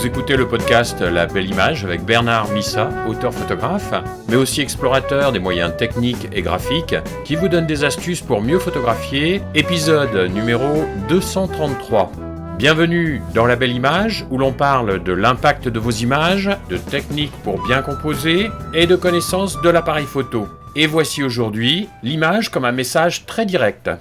écoutez le podcast La Belle Image avec Bernard Missa, auteur-photographe, mais aussi explorateur des moyens techniques et graphiques, qui vous donne des astuces pour mieux photographier, épisode numéro 233. Bienvenue dans La Belle Image, où l'on parle de l'impact de vos images, de techniques pour bien composer et de connaissances de l'appareil photo. Et voici aujourd'hui l'image comme un message très direct.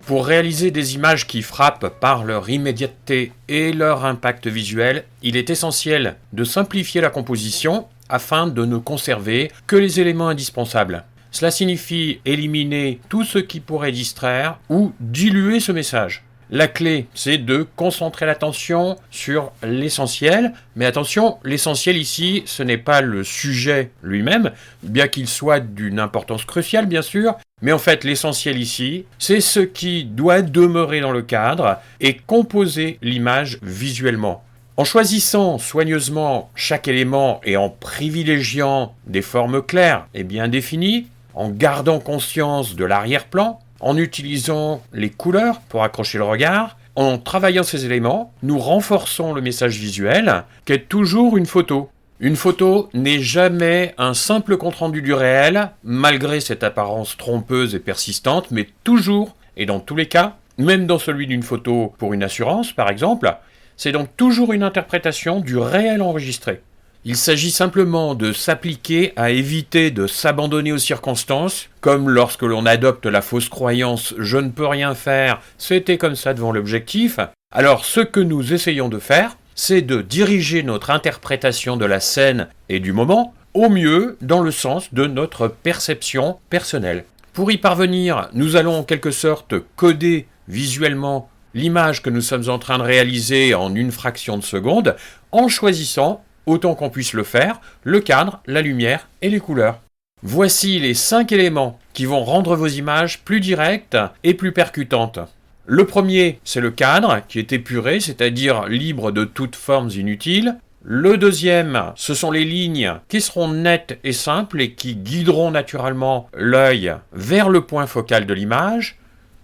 Pour réaliser des images qui frappent par leur immédiateté et leur impact visuel, il est essentiel de simplifier la composition afin de ne conserver que les éléments indispensables. Cela signifie éliminer tout ce qui pourrait distraire ou diluer ce message. La clé, c'est de concentrer l'attention sur l'essentiel. Mais attention, l'essentiel ici, ce n'est pas le sujet lui-même, bien qu'il soit d'une importance cruciale, bien sûr. Mais en fait, l'essentiel ici, c'est ce qui doit demeurer dans le cadre et composer l'image visuellement. En choisissant soigneusement chaque élément et en privilégiant des formes claires et bien définies, en gardant conscience de l'arrière-plan, en utilisant les couleurs pour accrocher le regard, en travaillant ces éléments, nous renforçons le message visuel qu'est toujours une photo. Une photo n'est jamais un simple compte-rendu du réel, malgré cette apparence trompeuse et persistante, mais toujours, et dans tous les cas, même dans celui d'une photo pour une assurance par exemple, c'est donc toujours une interprétation du réel enregistré. Il s'agit simplement de s'appliquer à éviter de s'abandonner aux circonstances, comme lorsque l'on adopte la fausse croyance « je ne peux rien faire, c'était comme ça devant l'objectif ». Alors ce que nous essayons de faire, c'est de diriger notre interprétation de la scène et du moment au mieux dans le sens de notre perception personnelle. Pour y parvenir, nous allons en quelque sorte coder visuellement l'image que nous sommes en train de réaliser en une fraction de seconde en choisissant, autant qu'on puisse le faire, le cadre, la lumière et les couleurs. Voici les 5 éléments qui vont rendre vos images plus directes et plus percutantes. Le premier, c'est le cadre, qui est épuré, c'est-à-dire libre de toutes formes inutiles. Le deuxième, ce sont les lignes qui seront nettes et simples et qui guideront naturellement l'œil vers le point focal de l'image.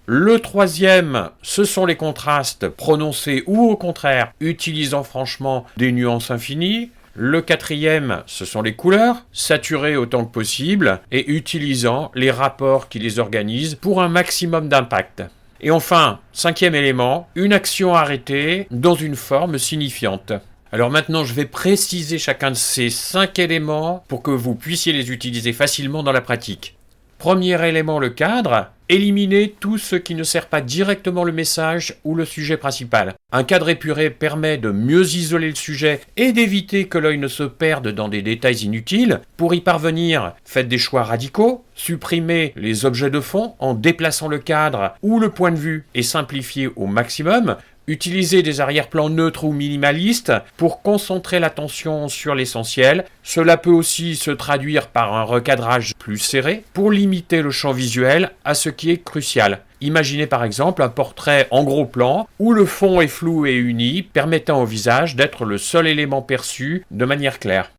Le troisième, ce sont les contrastes prononcés ou au contraire utilisant franchement des nuances infinies. Le quatrième, ce sont les couleurs, saturées autant que possible et utilisant les rapports qui les organisent pour un maximum d'impact. Et enfin, 5e élément, une action arrêtée dans une forme signifiante. Alors maintenant, je vais préciser chacun de ces 5 éléments pour que vous puissiez les utiliser facilement dans la pratique. Premier élément, le cadre. Éliminer tout ce qui ne sert pas directement le message ou le sujet principal. Un cadre épuré permet de mieux isoler le sujet et d'éviter que l'œil ne se perde dans des détails inutiles. Pour y parvenir, faites des choix radicaux. Supprimez les objets de fond en déplaçant le cadre ou le point de vue et simplifiez au maximum. Utilisez des arrière-plans neutres ou minimalistes pour concentrer l'attention sur l'essentiel. Cela peut aussi se traduire par un recadrage plus serré pour limiter le champ visuel à ce qui est crucial. Imaginez par exemple un portrait en gros plan où le fond est flou et uni, permettant au visage d'être le seul élément perçu de manière claire.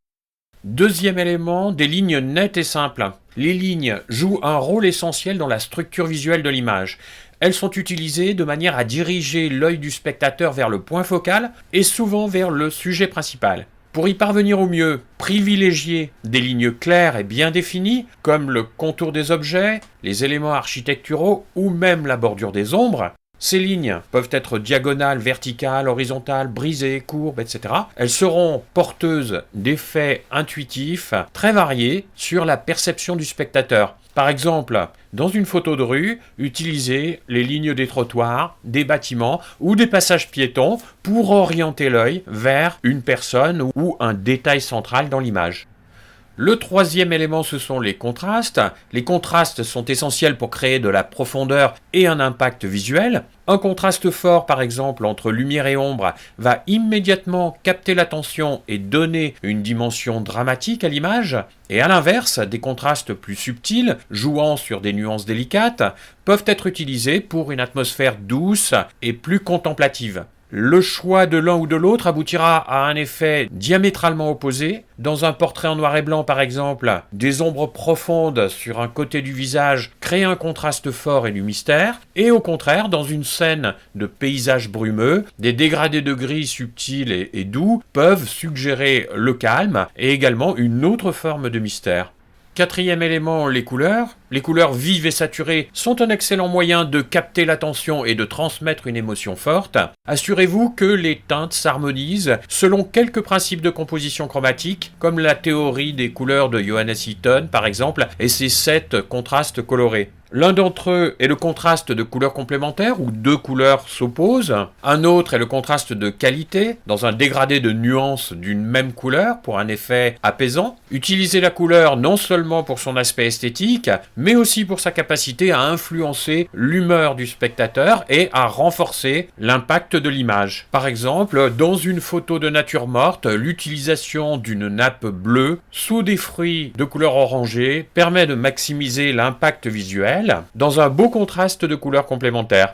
Deuxième élément, des lignes nettes et simples. Les lignes jouent un rôle essentiel dans la structure visuelle de l'image. Elles sont utilisées de manière à diriger l'œil du spectateur vers le point focal et souvent vers le sujet principal. Pour y parvenir au mieux, privilégiez des lignes claires et bien définies, comme le contour des objets, les éléments architecturaux ou même la bordure des ombres. Ces lignes peuvent être diagonales, verticales, horizontales, brisées, courbes, etc. Elles seront porteuses d'effets intuitifs très variés sur la perception du spectateur. Par exemple, dans une photo de rue, utilisez les lignes des trottoirs, des bâtiments ou des passages piétons pour orienter l'œil vers une personne ou un détail central dans l'image. Le troisième élément, ce sont les contrastes. Les contrastes sont essentiels pour créer de la profondeur et un impact visuel. Un contraste fort, par exemple, entre lumière et ombre, va immédiatement capter l'attention et donner une dimension dramatique à l'image. Et à l'inverse, des contrastes plus subtils, jouant sur des nuances délicates, peuvent être utilisés pour une atmosphère douce et plus contemplative. Le choix de l'un ou de l'autre aboutira à un effet diamétralement opposé. Dans un portrait en noir et blanc, par exemple, des ombres profondes sur un côté du visage créent un contraste fort et du mystère. Et au contraire, dans une scène de paysage brumeux, des dégradés de gris subtils et doux peuvent suggérer le calme et également une autre forme de mystère. Quatrième élément, les couleurs. Les couleurs vives et saturées sont un excellent moyen de capter l'attention et de transmettre une émotion forte. Assurez-vous que les teintes s'harmonisent selon quelques principes de composition chromatique, comme la théorie des couleurs de Johannes Itten par exemple, et ses 7 contrastes colorés. L'un d'entre eux est le contraste de couleurs complémentaires où 2 couleurs s'opposent. Un autre est le contraste de qualité, dans un dégradé de nuances d'une même couleur pour un effet apaisant. Utilisez la couleur non seulement pour son aspect esthétique, mais aussi pour sa capacité à influencer l'humeur du spectateur et à renforcer l'impact de l'image. Par exemple, dans une photo de nature morte, l'utilisation d'une nappe bleue sous des fruits de couleur orangée permet de maximiser l'impact visuel dans un beau contraste de couleurs complémentaires.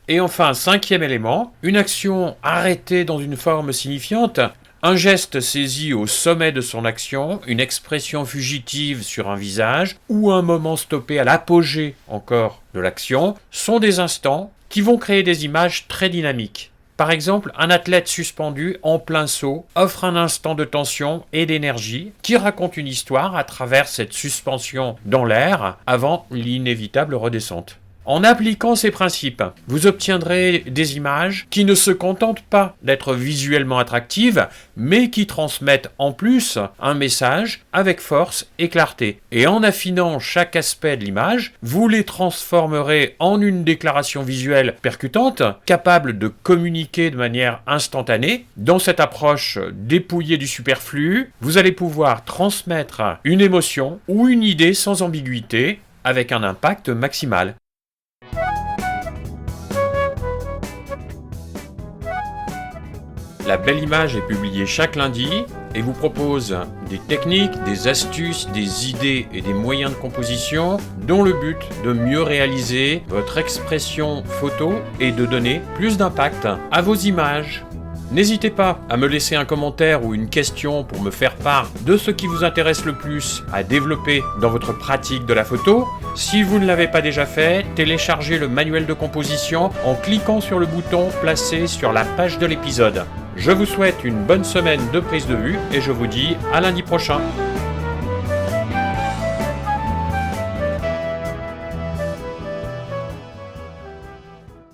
Et enfin, 5e élément, une action arrêtée dans une forme signifiante, un geste saisi au sommet de son action, une expression fugitive sur un visage ou un moment stoppé à l'apogée encore de l'action sont des instants qui vont créer des images très dynamiques. Par exemple, un athlète suspendu en plein saut offre un instant de tension et d'énergie qui raconte une histoire à travers cette suspension dans l'air avant l'inévitable redescente. En appliquant ces principes, vous obtiendrez des images qui ne se contentent pas d'être visuellement attractives, mais qui transmettent en plus un message avec force et clarté. Et en affinant chaque aspect de l'image, vous les transformerez en une déclaration visuelle percutante, capable de communiquer de manière instantanée. Dans cette approche dépouillée du superflu, vous allez pouvoir transmettre une émotion ou une idée sans ambiguïté, avec un impact maximal. La Belle Image est publiée chaque lundi et vous propose des techniques, des astuces, des idées et des moyens de composition dont le but de mieux réaliser votre expression photo et de donner plus d'impact à vos images. N'hésitez pas à me laisser un commentaire ou une question pour me faire part de ce qui vous intéresse le plus à développer dans votre pratique de la photo. Si vous ne l'avez pas déjà fait, téléchargez le manuel de composition en cliquant sur le bouton placé sur la page de l'épisode. Je vous souhaite une bonne semaine de prise de vue et je vous dis à lundi prochain.